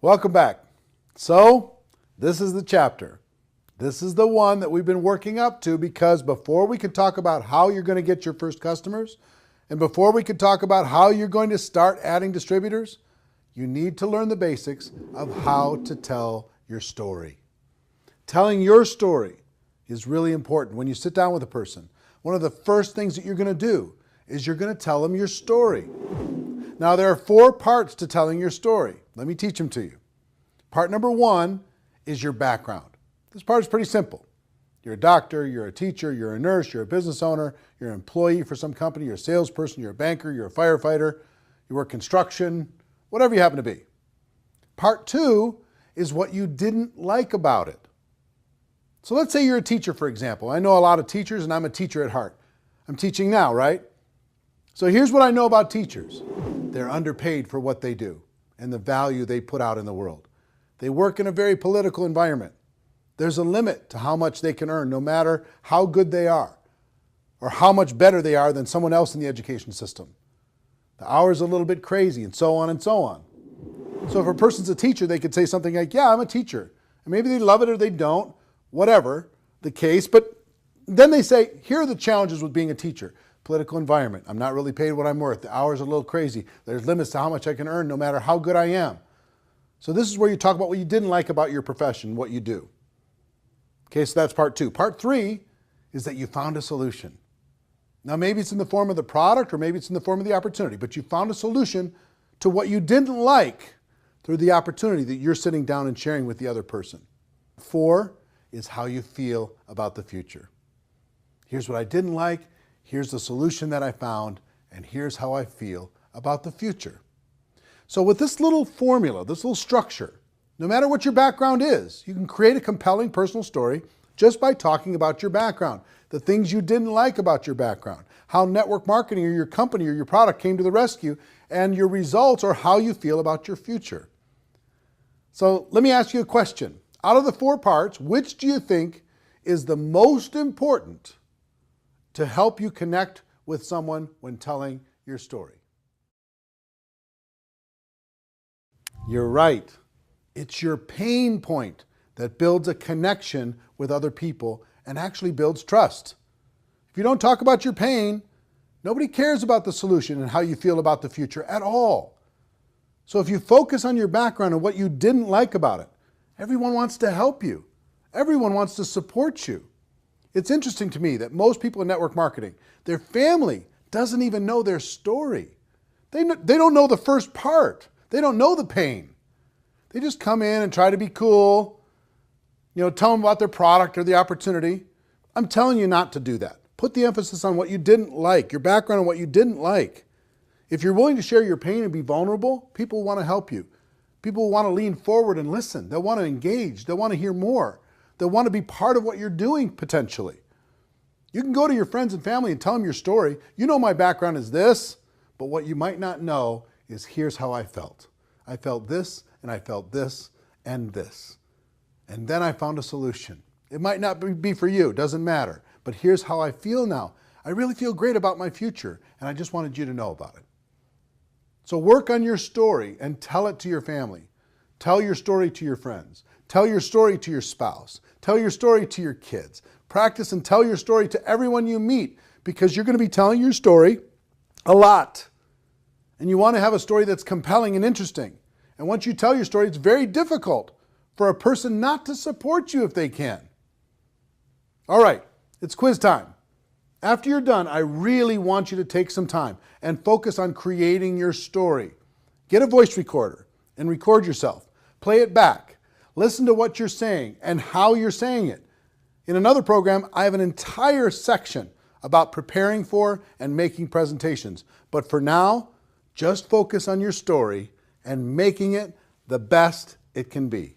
Welcome back. So, this is the chapter. This is the one that we've been working up to because before we could talk about how you're going to get your first customers, and before we could talk about how you're going to start adding distributors, you need to learn the basics of how to tell your story. Telling your story is really important. When you sit down with a person, one of the first things that you're going to do is you're going to tell them your story. Now, there are 4 parts to telling your story. Let me teach them to you. Part number 1 is your background. This part is pretty simple. You're a doctor, you're a teacher, you're a nurse, you're a business owner, you're an employee for some company, you're a salesperson, you're a banker, you're a firefighter, you work construction, whatever you happen to be. Part 2 is what you didn't like about it. So let's say you're a teacher, for example. I know a lot of teachers, and I'm a teacher at heart. I'm teaching now, right? So here's what I know about teachers. They're underpaid for what they do and the value they put out in the world. They work in a very political environment. There's a limit to how much they can earn, no matter how good they are or how much better they are than someone else in the education system. The hours are a little bit crazy, and so on and so on. So if a person's a teacher, they could say something like, yeah, I'm a teacher. And maybe they love it or they don't, whatever the case. But then they say, here are the challenges with being a teacher. Political environment. I'm not really paid what I'm worth. The hours are a little crazy. There's limits to how much I can earn no matter how good I am. So this is where you talk about what you didn't like about your profession, what you do. Okay, so that's part 2. Part 3 is that you found a solution. Now maybe it's in the form of the product or maybe it's in the form of the opportunity, but you found a solution to what you didn't like through the opportunity that you're sitting down and sharing with the other person. 4 is how you feel about the future. Here's what I didn't like, here's the solution that I found, and here's how I feel about the future. So with this little formula, this little structure, no matter what your background is, you can create a compelling personal story just by talking about your background, the things you didn't like about your background, how network marketing or your company or your product came to the rescue, and your results or how you feel about your future. So let me ask you a question. Out of the 4 parts, which do you think is the most important to help you connect with someone when telling your story? You're right. It's your pain point that builds a connection with other people and actually builds trust. If you don't talk about your pain, nobody cares about the solution and how you feel about the future at all. So if you focus on your background and what you didn't like about it, everyone wants to help you. Everyone wants to support you. It's interesting to me that most people in network marketing, their family doesn't even know their story. They don't know the first part. They don't know the pain. They just come in and try to be cool, tell them about their product or the opportunity. I'm telling you not to do that. Put the emphasis on what you didn't like, your background and what you didn't like. If you're willing to share your pain and be vulnerable, people want to help you. People want to lean forward and listen. They'll want to engage. They'll want to hear more. They'll want to be part of what you're doing potentially. You can go to your friends and family and tell them your story. You know my background is this, but what you might not know is here's how I felt. I felt this, and I felt this, and this. And then I found a solution. It might not be for you, doesn't matter. But here's how I feel now. I really feel great about my future, and I just wanted you to know about it. So work on your story and tell it to your family. Tell your story to your friends. Tell your story to your spouse. Tell your story to your kids. Practice and tell your story to everyone you meet because you're going to be telling your story a lot. And you want to have a story that's compelling and interesting. And once you tell your story, it's very difficult for a person not to support you if they can. All right, it's quiz time. After you're done, I really want you to take some time and focus on creating your story. Get a voice recorder and record yourself. Play it back. Listen to what you're saying and how you're saying it. In another program, I have an entire section about preparing for and making presentations. But for now, just focus on your story and making it the best it can be.